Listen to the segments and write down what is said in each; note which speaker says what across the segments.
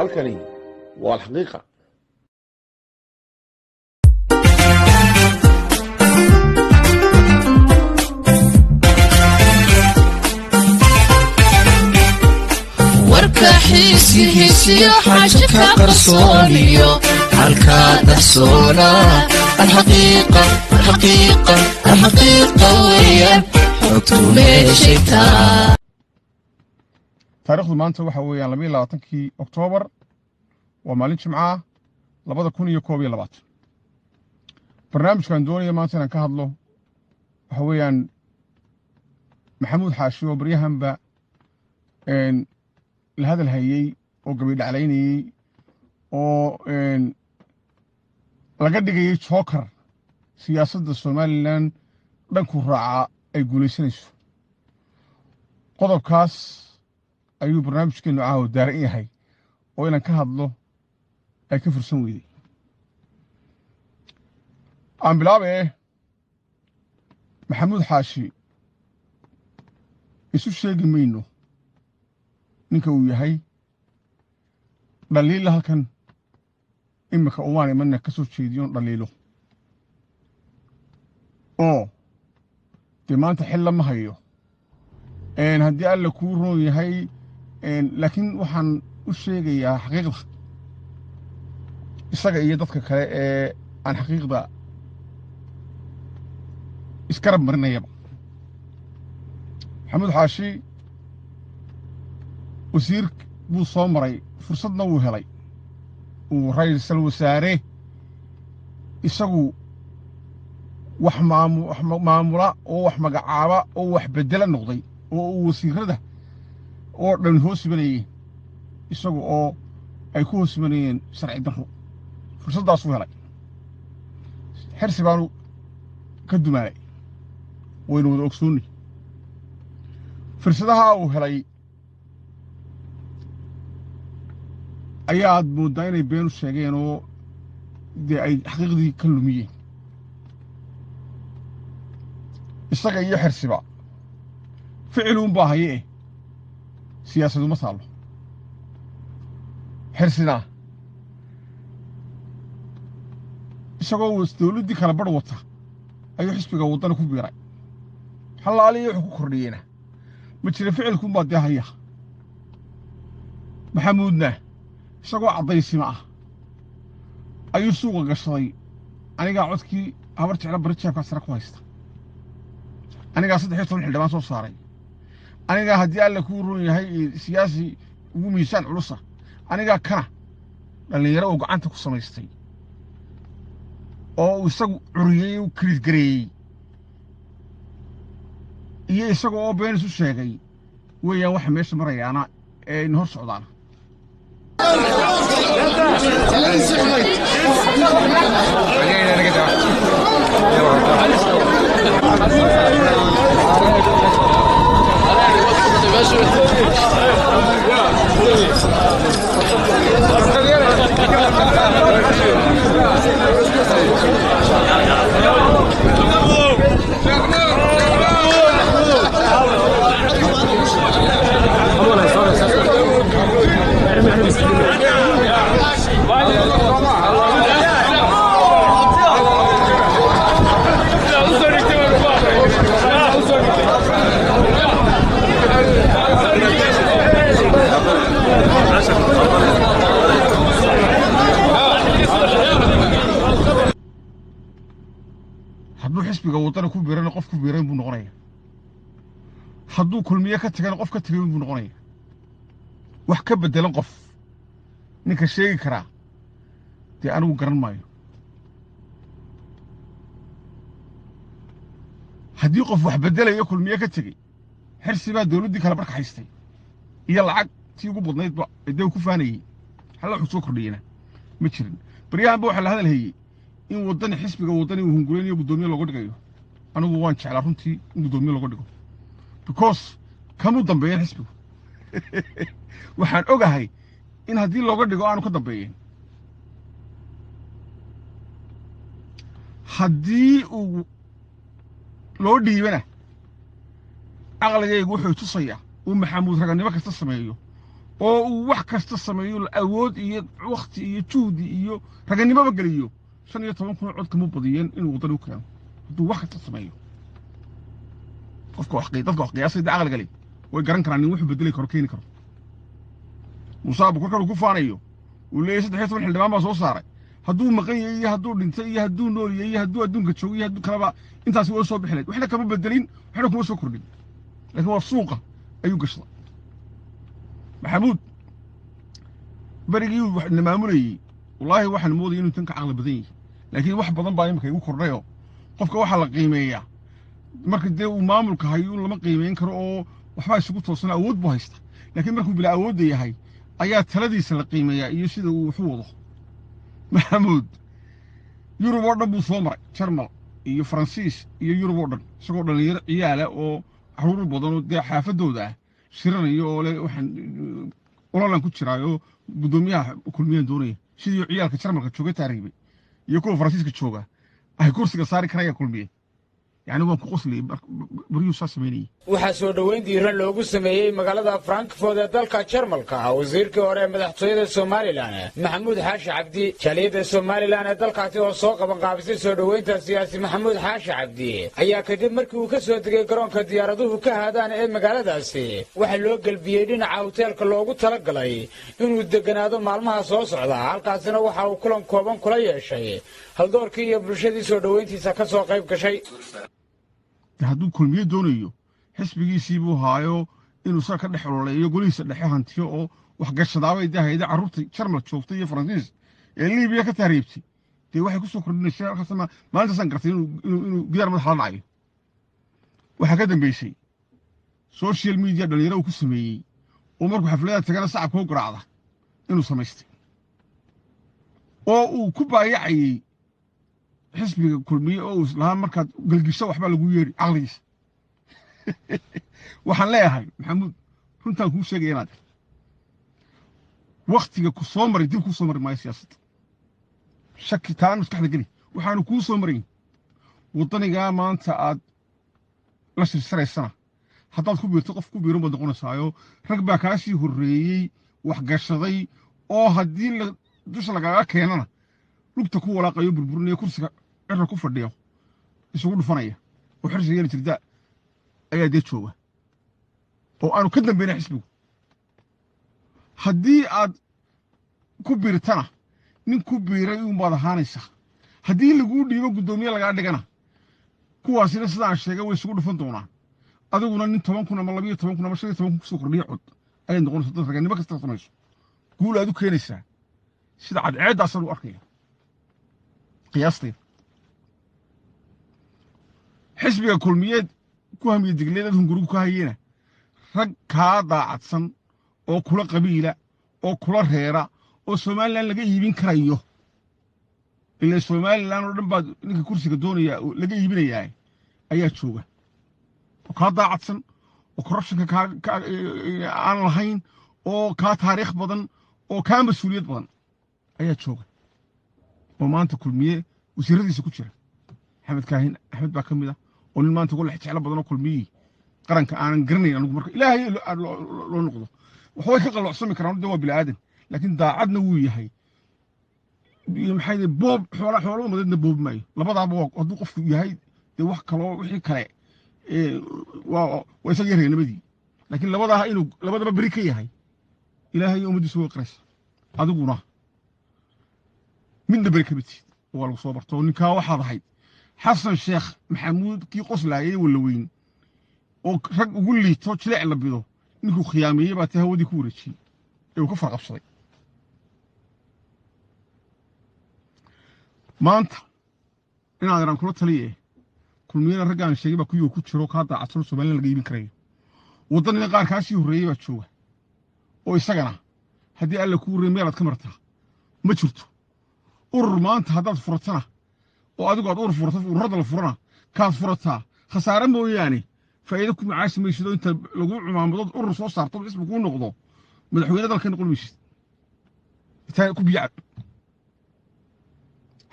Speaker 1: halkani waa alxaqiiqa.
Speaker 2: warka xiisihiisiyo xaaja ka qarsooniyo halkaa dahsoona alxaqiiqa weeyaan xogtu meeshaytaa.
Speaker 3: taariikhdu maanta waxa weeyaan 22 Oktoobar waa maalin Jimcaha 2021. barnaamijkan doonaya maanta inaan ka hadlo waxa weeyaan maxamuud xaashi oo baryahanba la hadal hayay oo gabay dhaclaynayay oo laga dhigayay joker siyaasadda Somaliland dhanku raaca ay guulaysanayso. qodobkaas ayuu barnaamijkeenu caawa daaran yahay oo inaan ka hadlo ay ka fursan weyday. aan bilaabee maxamuud xaashi isu sheegi mayno ninka uu yahay dhaliila halkan imika umaan imanna ka soo jeediyoon dhaliilo oo dee maanta xil lama hayo haddii alla kuu roon yahay laakiin waxaan u sheegayaa xaqiiqda isaga iyo dadka kale ee aan xaqiiqda iskarab marinayaba. maxamuud xaashi wasiir buu soo maray, fursadna wuu helay, uu ra'iisul wasaare isagu wax maamula oo wax magacaaba oo wax bedela noqday oo uu wasiirada oo dhan hoos imanayeen isagu oo ay ku hoos imanayeen sharci darro. fursaddaas uu helay, xirsi baanu ka dumaalay, waynu wada ogsoonnay. fursadaha uu helay ayaad mooddaa inay been u sheegeen oo dee ay xaqiiqdii ka lumiyeen. isaga iyo xirsiba ficiluunbaa haye siyaasadu ma taallo. xirsina isagoo dawladdii kala badh wata ayuu xisbiga waddana ku biiray. xalaaliyo wuxuu ku kordhiyeena ma jira, ficilkuunbaa dee haya. maxamuudna isagoo caddaysima ah ayuu suuqa gashaday. anigaa codkii habar jecla barijeebkaa sare ku haysta, anigaa 13 xildhibaan soo saaray, anigaa haddii alla kuu roon yahay siyaasi ugu miisaan culusa, anigaa kana dhallinyaro oo gacanta ku samaystay oo uu isagu curiyey u kiriidgareeyey iyo isaga oo been isu sheegay weeyaan waxa meesha marayaana ee in hor socdaana. hadduu xisbiga waddana ku biirana qof ku biirayn buu noqonaya, hadduu kulmiye ka tagana qof ka tagayn buu noqonaya. wax ka beddelan qof ninka sheegi karaa dee anigu garan maayo. haddii qof wax beddelayo kulmiye ka tegey, xirsi baa dawladdii kale barka haystay iyo lacag tii ugu badnaydba dee ku faanayey, halla wuxuu soo kordhiyena ma jirin. baryahanba waxaa la hadal hayey in waddani xisbiga waddani uu hungureynayo guddoomiye looga dhigayo. anigu waan jeclaa runtii in guddoomiye looga dhigo because kamuu dambeeyeen xisbigu. waxaan ogahay in haddii looga dhigo aanu ka dambeeyeen. haddii uu loo dhiibana aqligaygu wuxuu tusaya uu maxamuud raganimo kasta sameeyo oo wax kasta sameeyo awood iyo waqti iyo juhdi iyo raganimo galiyo 15 kun cod kama badiyeen inuu waddan u keeno hadduu wax kasta sameeyo qofka wax qiyaasay aqal gali way garan karaan in wuxuu bedeli karo keeni karo musaab ku kala ku faanayo uu leeyahay 13 xildhibaan baa soo saaray hadduu maqan yahay hadduu dhintay iyo hadduu nool yahay hadduu adduunka joogo iyo hadduu kalaba intaas way soo bixinay waxna kama bedelin waxna kuma soo kordhin laakiin waa suuqa ayuu gashay maxamuud barigii wax maamulayay wallahi waxaan moodayay inuu tan ka aqal badan yahay laakiin wax badan baa imika igu kordhayo qofka waxa la qiimeeyaa marka dee uu maamulka hayo lama qiimeyn karo oo waxba isugu toosan awood buu haysta laakiin markuu bila awood yahay ayaa taladiisa la qiimeeyaa iyo sida uu wax u wado maxamuud yurub oo dhan buu soo maray jarmal iyo faransiis iyo yurub oo dhan isagoo dhalinyaro ciyaala oo caruur badan oo dee xaafadooda ah shiranayo oo leh waxaan ololan ku jiraayo gudoomiyaha kulmiyeen doonaya sidii ciyaalka jarmalka jooga taariibay iyo kuwa faransiiska jooga ay kursiga saari karaya kulmiyeen يعني waa ku qosli bariyo sameeyay
Speaker 4: waxa soo dhaweyn diiran loogu sameeyay magaalada Frankfurt ee dalka Jarmalka wasiirkii hore madaxtooyada Soomaaliland Maxamuud Xaashi Cabdi jaliyada Soomaaliland ee dalkaasi oo soo qaban qaabisay soo dhaweynta siyaasi Maxamuud Xaashi Cabdi ayaa kadib markii uu ka soo degay garoonka diyaaraduhu ka haadaan ee magaaladaasi waxa loo galbiyay dhinaca hoteelka loogu talagalay inuu deganaado maalmaha soo socda halkaasina waxa uu kulan kooban kula yeeshay haldoorkii iyo bulshadii soo dhaweyntiisa ka soo qayb gashay
Speaker 3: hadduu kulmiye doonayo xisbigiisii buu haayo inuu saa ka dhex ololeeyo golihiisa dhexe hantiyo oo wax gashadaabay dahayda carruurta jarmal joogtay iyo faransiis ee liibiya ka taariibtay dee waxay ku soo kordhinaysaa halkaasna maalintaasaan gartay inuu gidaar madax la dhacayo waxaa ka dambeysay social media dhalinyaro uu ku sameeyey oo markuu xafladaha tagana sacabka u garaacda inuu samaystay oo uu ku baayacayey xisbiga kulmiye oo islaam markaad galgisho waxba lagu yeeri aqligiisa waxaan leeyahay maxamuud runtaan kuu sheegay inaad waqtiga ku soo maray dib ku soo maray maayo siyaasadda shaki taan maskaxda geli waxaanu kuu soo maray wadaniga maanta aad la shirsharaysana haddaad ku biirto qof ku biiran baad noqonaysaayo rag baa kaa sii horreeyey wax gashaday oo haddii dusha lagaaga keenana lugta ku walaaqayo burburinaya kursiga cirra ku fadhiyo isugu dhufanaya oo xirsi yeeli jirda ayaa dee jooga oo aanu ka dambeynay xisbigu haddii aad ku biirtana nin ku biiray uunbaad ahaanaysaa haddii laguu dhiibo guddoomiye lagaa dhigana kuwaasina sidaan sheegay way isugu dhufan doonaan adiguna nin 10 kun ama 12 kun ama 15 kun kusoo kordhiya cod ayaad noqonaysaa dad raganimo kasta samayso guul aad u keenaysaa sida cadceeddaasaan u arkaya qiyaastayda xisbiga kulmiyeed ku hamiye digleedad hungurigu ka hayena rag kaa daacadsan oo kula qabiila oo kula reera oo Soomaaliland laga iibin karayo ilaa Soomaaliland oo dhan baa ninka kursiga doonaya laga iibinayaa ayaa jooga oo kaa daacadsan oo corruptionka aan lahayn oo kaa taariikh badan oo kaa mas'uuliyad badan ayaa jooga oo maanta kulmiye wasiiradiisa ku jira Axmed Kaahin Axmed baa kamid ah oo nin maanta ugu jecel badan oo kulmiye qaranka aanan garanayn anigu marka ilaahay loo noqdo waxay ka qaloocsami karaan dad waa bilaadan laakiin daacadna wuu yahay maxay boob xoolo madadna boob maayo labadaaba hadduu qofku yahay dee wax kaloo wixii kale waa isaga yareenamadii laakiin labadaha inuu labadaba beri ka yahay ilaahay umadiisu waa qaras adiguna midna beri ka bitid waa lagu soo barto ninkaa waxaad ahayd xasan sheekh maxamuud kii qoslaayay wala weyn oo rag ugu liito jileec la bido ninkuu khiyaameeyay baa hawadii ku wareejiyay ee uu ka farqabsaday maanta inaad araan kula taliye kulmiyada raggaan sheegay baa kuyoo ku jiro kaa daacadsan Soomaaliland laga iibin karayo waddanina qaar kaasii horreeyay baa jooga oo isagana haddii alla kuu reey meelaad ka martaa ma jirto urur maanta haddaad furatana oo adigu aad urur furato ururada la furana kaad furataa khasaare mooyaane faa'iido ku macaashi maysid inta lagu cumaamado urur soo saarto ismu ku noqdo madaxweyne dalka noqon maysid inta ku biyacad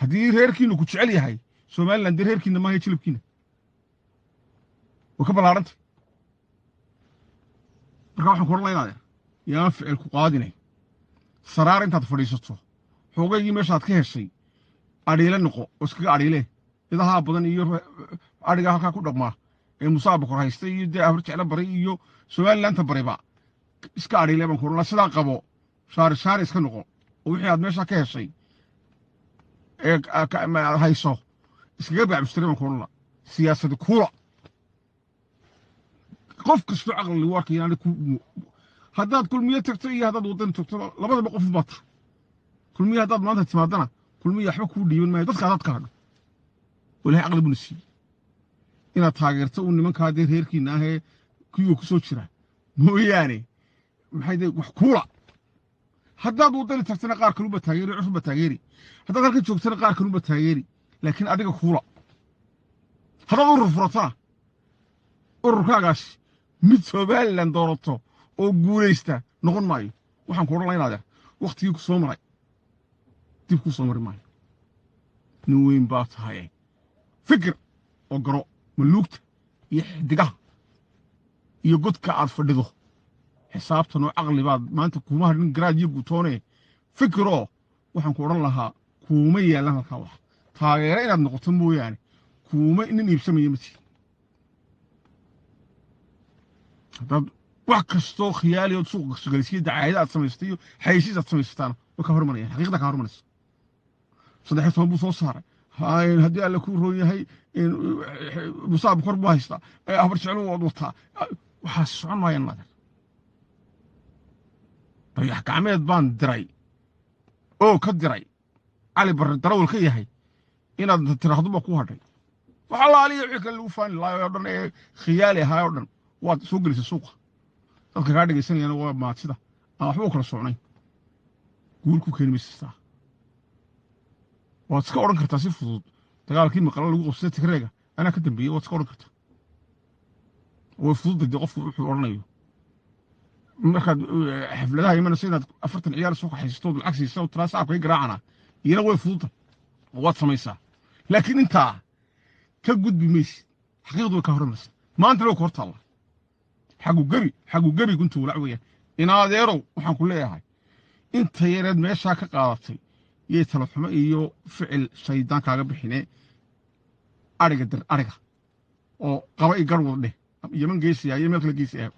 Speaker 3: haddii reerkiinu ku jecel yahay Soomaaliland reerkiina ma hay jilibkiina oo ka balaaranta marka waxaan ku oranaynaa yaan ficil ku qaadinay saraar intaad fadhiisato xoogaygii meeshaad ka heshay adhiile noqo oo iskaga adhiile idahaa badan iyo adhiga halkaa ku dhaqmaa ee musaaba kor haystay iyo dee habar jeclo baray iyo somalilaanta bariba iska adhiile baan kurula sidaa qabo shaari iska noqo oo wixii aad meeshaa ka heshay ee hayso iskaga baacbustire baan kurula siyaasadi kuula qof kastoo caqli lagu arkay inaanay ku haddaad kulmiye tagto iyo haddaad waddan tagto labadaba qof baad tahay kulmiye haddaad maanta timaadana kulmiye waxba kuu dhiiban maayo dadka haddaad ka hadho walahi caqli buna siiyey inaad taageerto uu nimankaa dee reerkiina ahee kiyuu ku soo jira mooyaane maxay dee wax kuula haddaad waddani tagtana qaar kaluba taageeri cusubba taageeri haddaad halkan joogtana qaar kaluba taageeri laakiin adiga kuula haddaad urur furatana ururkaagaasi mid somalilan doorato oo guulaysta noqon maayo waxaan ku odhan laynaadeer wakhtigii ku soo maray dib kuu soo mari maayo nin weyn baa tahay fikir oo garo maluugta iyo xidigaha iyo godka aad fadhido xisaabtan oo caqli baad maanta kuuma hadhin garaad iyo guutoone fikiroo waxaan ku odhan lahaa kuuma yaallan halkaa wax taageero inaad noqoto mooyaane kuuma nin iibsamaya ma tihin haddaad wax kastoo khiyaali ood suuqa sugalaysiyo dacaayada aad samaystay iyo xayeysiis aad samaysataana way ka hormarayaan xaqiiqda ka hormaraysa 13 buu soo saaray haddii alle kuu roon yahay musaab kor buu haystaa habar jeclo waad wataa waxaas socon maayaan naadeer dayax gacmeed baan diray oo ka diray cali barre darawal ka yahay inaad tiraahdo baa ku hadhay waxa laaliya wixii kale lagu faani lahaay oo dhan ee khiyaali ahaay oo dhan waad soo gelisay suuqa dadka kaa dhegaysanayana waa maadsida aan waxba u kala socnayn guul ku keeni maysastaa waad iska odhan kartaa si fudud dagaalkii maqala lagu qabsatay tigreega anaa ka dambeeyey waad iska odhan kartaa way fudud degdee qofku wuxuu odhanayo markaad xafladaha imanayso inaad 40 ciyaar soo kaxaysato lacag siiso oo tiraas aabkay garaacana iyana way fududta waad samaysaa laakiin intaa ka gudbi maysid xaqiiqdu way ka hormaraysaa maanta loo korta Allah xagu gabi kuntu walac weeyaan inaadeerow waxaan ku leeyahay inta yareed meesha ka qaadatay iyo talaxumo iyo ficil shaydaan kaaga bixine ariga oo qaba i garwad dheh yaman geesiya iyo meel kale geesiya